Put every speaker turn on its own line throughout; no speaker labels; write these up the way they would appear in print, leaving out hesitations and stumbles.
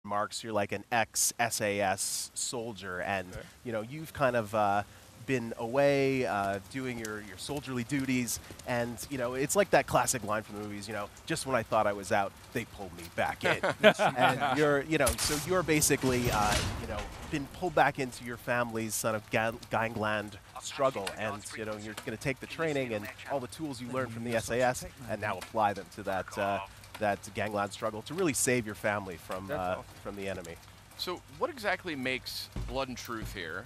Marks, you're like an ex-SAS soldier, and you know you've kind of been away doing your soldierly duties, and you know it's like that classic line from the movies. You know, just when I thought I was out, they pulled me back in. And so you're basically you know been pulled back into your family's sort of gangland struggle, and you know you're going to take the training and all the tools you learned from the SAS and now apply them to that gangland struggle to really save your family from the enemy.
So what exactly makes Blood and Truth here,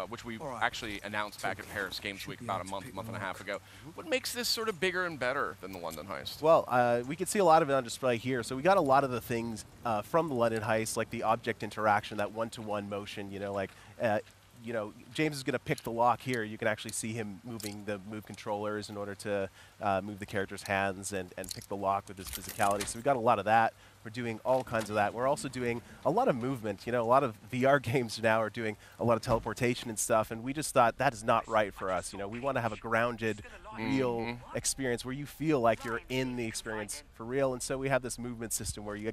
which we actually announced back at Paris Games Week about a month and a half ago, what makes this sort of bigger and better than the London Heist?
Well, we can see a lot of it on display here. So we got a lot of the things from the London Heist, like the object interaction, that one-to-one motion, you know, like you know, James is going to pick the lock here. You can actually see him moving the move controllers in order to move the character's hands and pick the lock with his physicality. So we got a lot of that. We're doing all kinds of that. We're also doing a lot of movement. You know, a lot of VR games now are doing a lot of teleportation and stuff, and we just thought that is not right for us. You know, we want to have a grounded, real experience where you feel like you're in the experience for real. And so we have this movement system where you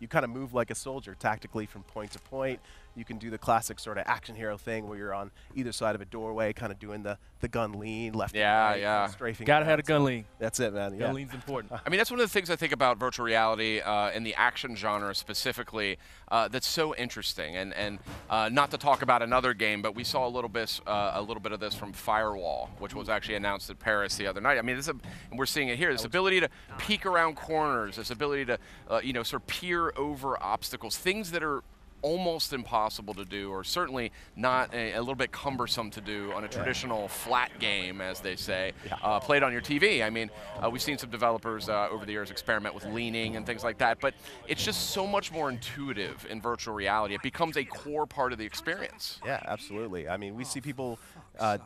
kind of move like a soldier tactically from point to point. You can do the classic sort of action hero thing where you're on either side of a doorway, kind of doing the gun lean, left and right, strafing.
Gotta have a gun lean.
That's it, man.
Gun lean's important.
I mean, that's one of the things I think about virtual reality in the action genre specifically that's so interesting. And not to talk about another game, but we saw a little bit of this from Firewall, which was actually announced at Paris the other night. I mean, and we're seeing it here. This ability to peek around corners, this ability to you know, sort of peer over obstacles, things that are almost impossible to do, or certainly not a little bit cumbersome to do on a traditional flat game, as they say, played on your TV. I mean, we've seen some developers over the years experiment with leaning and things like that, but it's just so much more intuitive in virtual reality. It becomes a core part of the experience.
Yeah, absolutely. I mean, we see people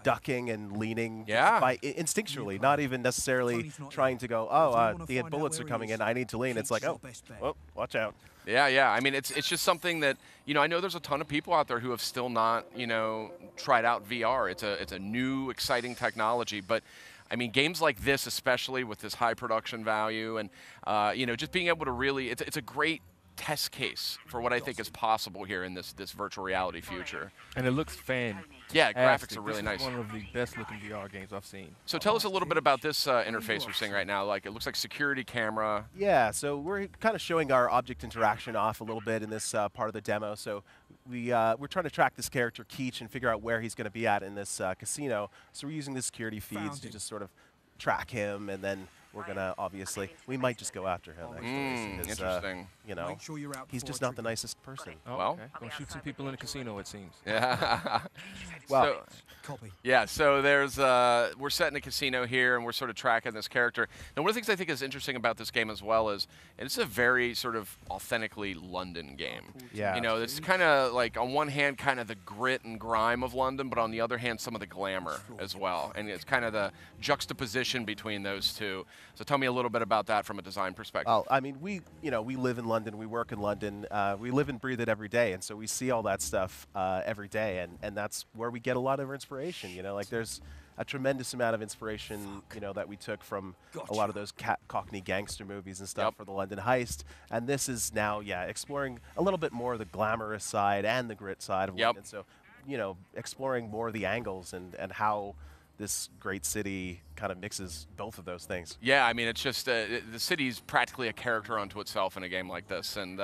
ducking and leaning by instinctually, not even necessarily trying to go, oh, the bullets are coming in, I need to lean. It's like, oh, watch out.
Yeah. I mean, it's just something that, you know, I know there's a ton of people out there who have still not, you know, tried out VR. It's a new, exciting technology, but I mean, games like this, especially with this high production value, and you know, just being able to really, it's a great test case for what I think is possible here in this virtual reality future.
And it looks fantastic.
Yeah, graphics are really nice.
One of the best looking VR games I've seen.
So tell us a little bit about this interface we're seeing right now. Like, it looks like security camera.
Yeah, so we're kind of showing our object interaction off a little bit in this part of the demo. So we're trying to track this character, Keach, and figure out where he's going to be at in this casino. So we're using the security feeds to just sort of track him, and then we're going to, obviously, we might just go after him, actually. Because,
interesting.
You know, he's just not the nicest person.
Oh, well, gonna shoot some people in the casino, it seems.
Yeah.
Well,
so there's, we're set in a casino here, and we're sort of tracking this character. Now, one of the things I think is interesting about this game as well is it's a very sort of authentically London game.
Yeah.
You know, it's kind of like, on one hand, kind of the grit and grime of London, but on the other hand, some of the glamour as well. And it's kind of the juxtaposition between those two. So tell me a little bit about that from a design perspective.
Well, I mean, we live in London, we work in London, we live and breathe it every day, and so we see all that stuff every day, and that's where we get a lot of our inspiration. You know, like there's a tremendous amount of inspiration, you know, that we took from a lot of those Cockney gangster movies and stuff for the London Heist, and this is now, exploring a little bit more of the glamorous side and the grit side of London. So, you know, exploring more of the angles and how this great city kind of mixes both of those things.
Yeah, I mean, it's just the city's practically a character unto itself in a game like this, and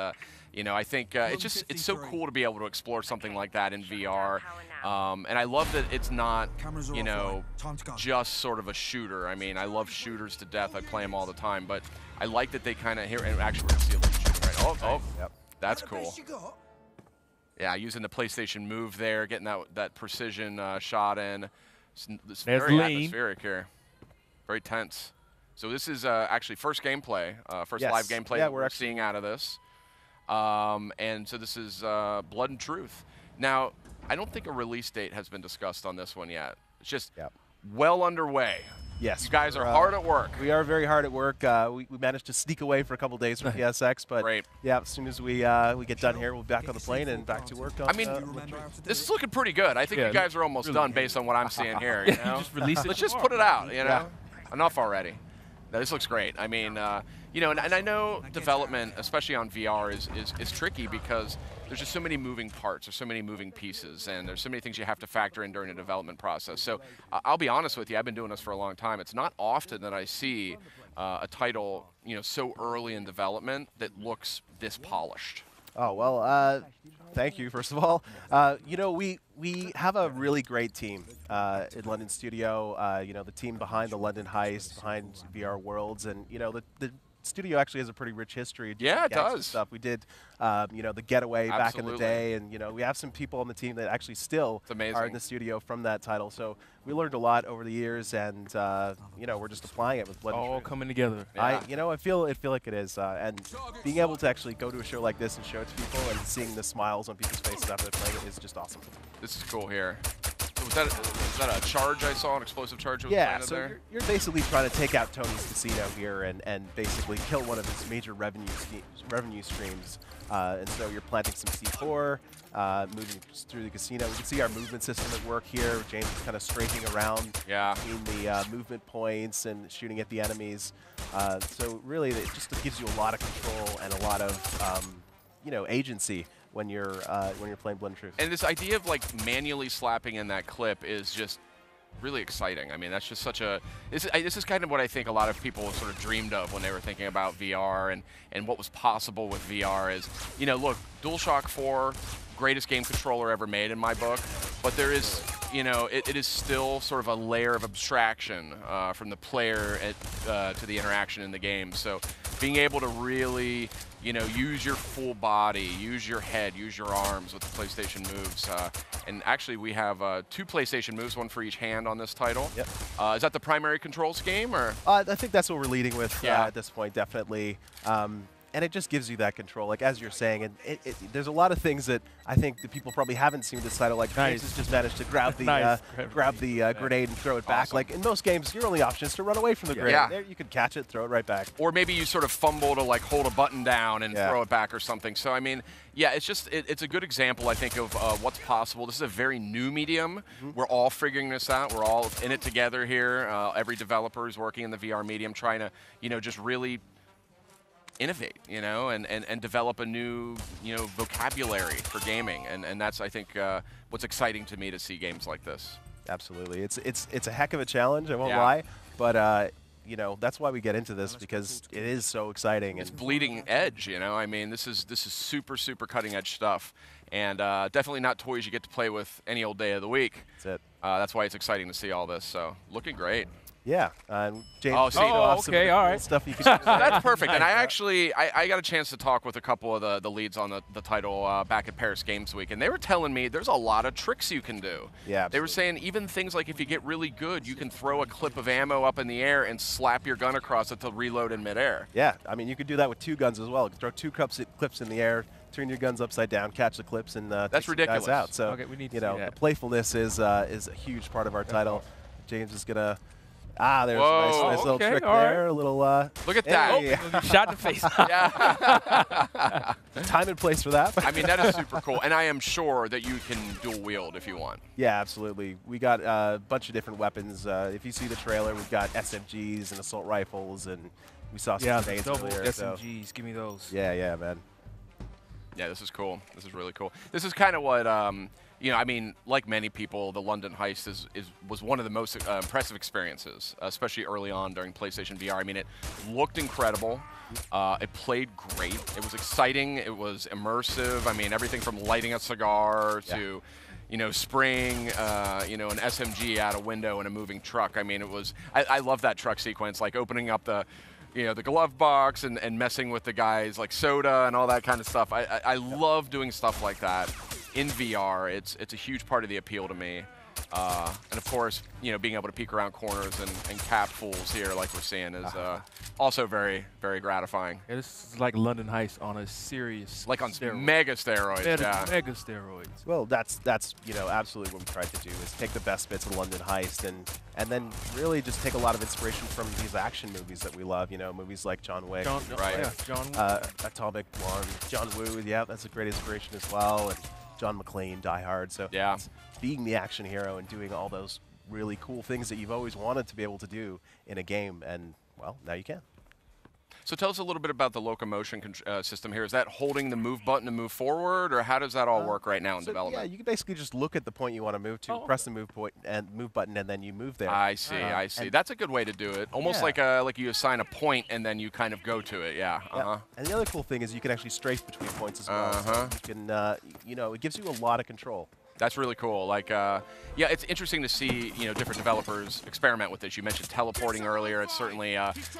you know, I think it's so cool to be able to explore something like that in VR, and I love that it's not, you know, just sort of a shooter. I mean, I love shooters to death. I play them all the time, but I like that they kind of here. And actually, we're gonna see a little shooting right. Oh, that's cool. Yeah, using the PlayStation Move there, getting that precision shot in. It's very atmospheric here, very tense. So this is actually first gameplay, first live gameplay that we're seeing out of this. And so this is Blood and Truth. Now, I don't think a release date has been discussed on this one yet. It's just well underway.
Yes.
You guys are hard at work.
We are very hard at work. We managed to sneak away for a couple days from PSX, but yeah, as soon as we get done here, we'll be back on the plane and back to work. On,
I mean, this is looking pretty good. I think you guys are almost done based on what I'm seeing here. You know?
Just release it.
Let's just put it out. You know, enough already. Now, this looks great. I mean, You know, and I know development, especially on VR, is tricky because there's just so many moving parts, there's so many moving pieces, and there's so many things you have to factor in during a development process. So I'll be honest with you, I've been doing this for a long time. It's not often that I see a title, you know, so early in development that looks this polished.
Oh, well, thank you, first of all. You know, we have a really great team in London Studio. You know, the team behind the London Heist, behind VR Worlds, and, you know, the studio actually has a pretty rich history.
Yeah, it does.
Stuff. We did, you know, the Getaway back in the day, and, you know, we have some people on the team that actually still are in the studio from that title. So we learned a lot over the years, and, you know, we're just applying it with Blood and
All
Truth.
coming together.
Yeah. You know, I feel like it is, and being able to actually go to a show like this and show it to people and seeing the smiles on people's faces after they're playing it is just awesome.
This is cool here. Was that a charge I saw, an explosive charge that was planted
so
there?
you're basically trying to take out Tony's casino here and basically kill one of his major revenue streams. And so you're planting some C4, moving through the casino. We can see our movement system at work here. James is kind of strafing around between the movement points and shooting at the enemies. So really, it just gives you a lot of control and a lot of you know, agency when you're playing Blood and Truth.
And this idea of like manually slapping in that clip is just really exciting. I mean, that's just such a this is kind of what I think a lot of people sort of dreamed of when they were thinking about VR and what was possible with VR is, you know, look, DualShock 4, greatest game controller ever made in my book, but there is, you know, it is still sort of a layer of abstraction from the player to the interaction in the game. So being able to really, you know, use your full body, use your head, use your arms with the PlayStation Moves. And actually, we have 2 PlayStation Moves, one for each hand on this title.
Yep.
Is that the primary control scheme, or?
I think that's what we're leading with at this point, definitely. And it just gives you that control, like as you're saying. And there's a lot of things that I think that people probably haven't seen this title. Like James has just managed to grab the grenade and throw it back. Like in most games, your only option is to run away from the grenade.
Yeah.
There, you can catch it, throw it right back.
Or maybe you sort of fumble to like hold a button down and throw it back or something. So I mean, yeah, it's just it's a good example, I think, of what's possible. This is a very new medium. We're all figuring this out. We're all in it together here. Every developer is working in the VR medium, trying to, you know, just really innovate, you know, and develop a new, you know, vocabulary for gaming, and that's, I think, what's exciting to me to see games like this.
Absolutely, it's a heck of a challenge. I won't lie, but you know, that's why we get into this, because it is so exciting.
It's bleeding edge, you know. I mean, this is super cutting edge stuff, and definitely not toys you get to play with any old day of the week.
That's it.
That's why it's exciting to see all this. So looking great.
Yeah, James.
Oh, see,
off some
okay, all right.
stuff you can.
That's perfect. And I actually, I got a chance to talk with a couple of the leads on the title back at Paris Games Week, and they were telling me there's a lot of tricks you can do.
Yeah,
They were saying even things like if you get really good, you can throw a clip of ammo up in the air and slap your gun across it to reload in midair.
Yeah, I mean, you could do that with 2 guns as well. Throw 2 clips in the air, turn your guns upside down, catch the clips, and
that's
take
ridiculous.
guys out. So
okay, we need to
you know,
see that.
the playfulness is a huge part of our title. James is gonna. There's
Whoa,
a nice little trick
all
there. A little.
Look at that.
Hey.
Shot in the face.
Yeah.
Time and place for that.
I mean, that is super cool. And I am sure that you can dual wield if you want.
Yeah, absolutely. We got a bunch of different weapons. If you see the trailer, we've got SMGs and assault rifles, and we saw some grenades
double
earlier.
SMGs. Give me those.
Yeah, man.
Yeah, this is cool. This is really cool. This is kind of what, you know, I mean, like many people, the London Heist was one of the most impressive experiences, especially early on during PlayStation VR. I mean, it looked incredible. It played great. It was exciting. It was immersive. I mean, everything from lighting a cigar to, you know, spraying, you know, an SMG out a window in a moving truck. I mean, it was, I love that truck sequence, like opening up the, you know, the glove box and messing with the guys like soda and all that kind of stuff. I love doing stuff like that in VR. It's a huge part of the appeal to me. And of course, you know, being able to peek around corners and cap fools here like we're seeing is also very, very gratifying.
Yeah, this is like London Heist on a serious,
like on
steroid.
mega steroids.
Mega steroids.
Well, that's you know, absolutely what we tried to do, is take the best bits of London Heist and then really just take a lot of inspiration from these action movies that we love. You know, movies like John Wick,
Right.
Yeah, John Woo.
Atomic Blonde, John Woo. Yeah, that's a great inspiration as well. And John McClane, Die Hard. So
Yeah.
it's being the action hero and doing all those really cool things that you've always wanted to be able to do in a game, and well, now you can.
So tell us a little bit about the locomotion system here. Is that holding the move button to move forward, or how does that all work right now in development?
Yeah, you can basically just look at the point you want to move to, press the move button, and then you move there.
I see, I see. That's a good way to do it. Almost like you assign a point and then you kind of go to it. Yeah.
And the other cool thing is you can actually strafe between points as well. So you can, you know, it gives you a lot of control.
That's really cool. Like, yeah, it's interesting to see, different developers experiment with this. You mentioned teleporting earlier. It's certainly,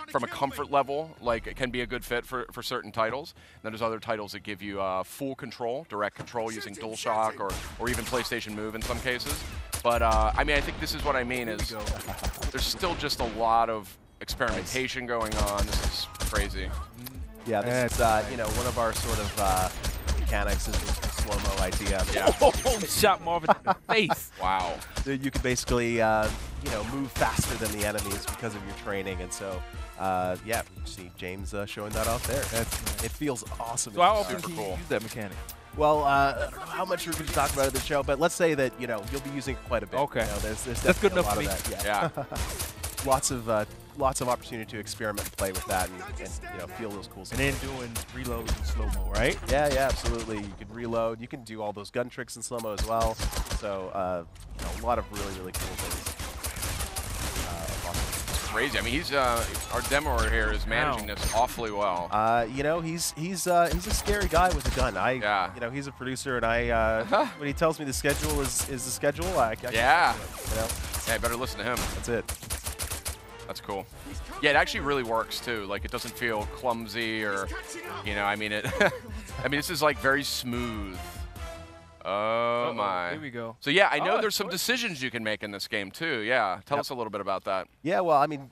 from a comfort level, like it can be a good fit for certain titles. And then there's other titles that give you full control, direct control using DualShock or even PlayStation Move in some cases. But, I mean, I think this is what I mean is there's still just a lot of experimentation going on. This is crazy.
Yeah, this is, one of our sort of mechanics is the slow-mo idea.
Yeah.
Oh, shot Marvin in the face.
Wow.
You can basically, move faster than the enemies because of your training, and so, yeah, you see James showing that off there. It feels awesome.
So how often
Super
can
cool.
you use that mechanic?
Well, I don't know how much we're going to talk about in the show, but let's say that, you'll be using it quite a bit.
Okay.
There's
That's good
definitely
enough
a lot
for me.
of that. Yeah. lots of opportunity to experiment and play with that and feel those cool
And then doing reloads in slow-mo, right?
Yeah, absolutely. You can reload. You can do all those gun tricks in slow-mo as well. So, a lot of really, really cool things.
Crazy. I mean, he's our demoer here is managing this awfully well.
He's a scary guy with a gun. He's a producer, and when he tells me the schedule is the schedule, I can't do it,
Yeah, I better listen to him.
That's it.
That's cool. Yeah, it actually really works too. Like, it doesn't feel clumsy or, I mean, this is like very smooth. Oh my.
Here we go.
So yeah, I know there's some decisions you can make in this game too. Yeah, tell us a little bit about that.
Yeah, well, I mean,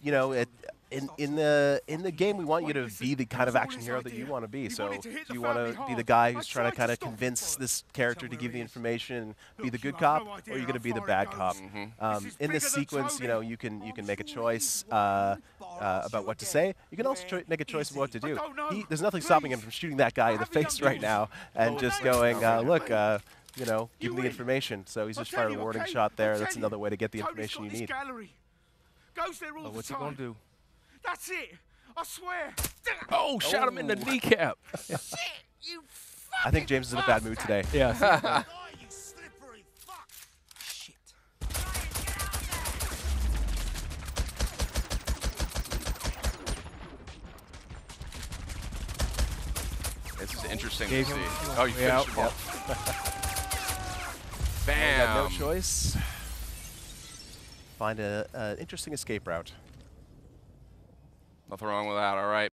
in the game, we want you to be the kind of action hero that you want to be. So do you want to be the guy who's trying to kind of convince this character to give the information and be the good cop, or are you going to be the bad cop? In this sequence, you can make a choice about what to say. You can also make a choice of what to do. There's nothing stopping him from shooting that guy in the face right now and just going, look, give me the information. So he's just fired a warning shot there. That's another way to get the information you need.
What's he going to do?
That's it. I swear.
Oh, shot him in the kneecap.
Shit, you
I think James is in a bad mood today.
Yeah.
Oh, you slippery fuck. Shit.
This is interesting to
Gave
see.
him-
Oh, you
Yeah.
finished him off.
We got no
Bam.
choice. Find an interesting escape route.
Nothing wrong with that. All right.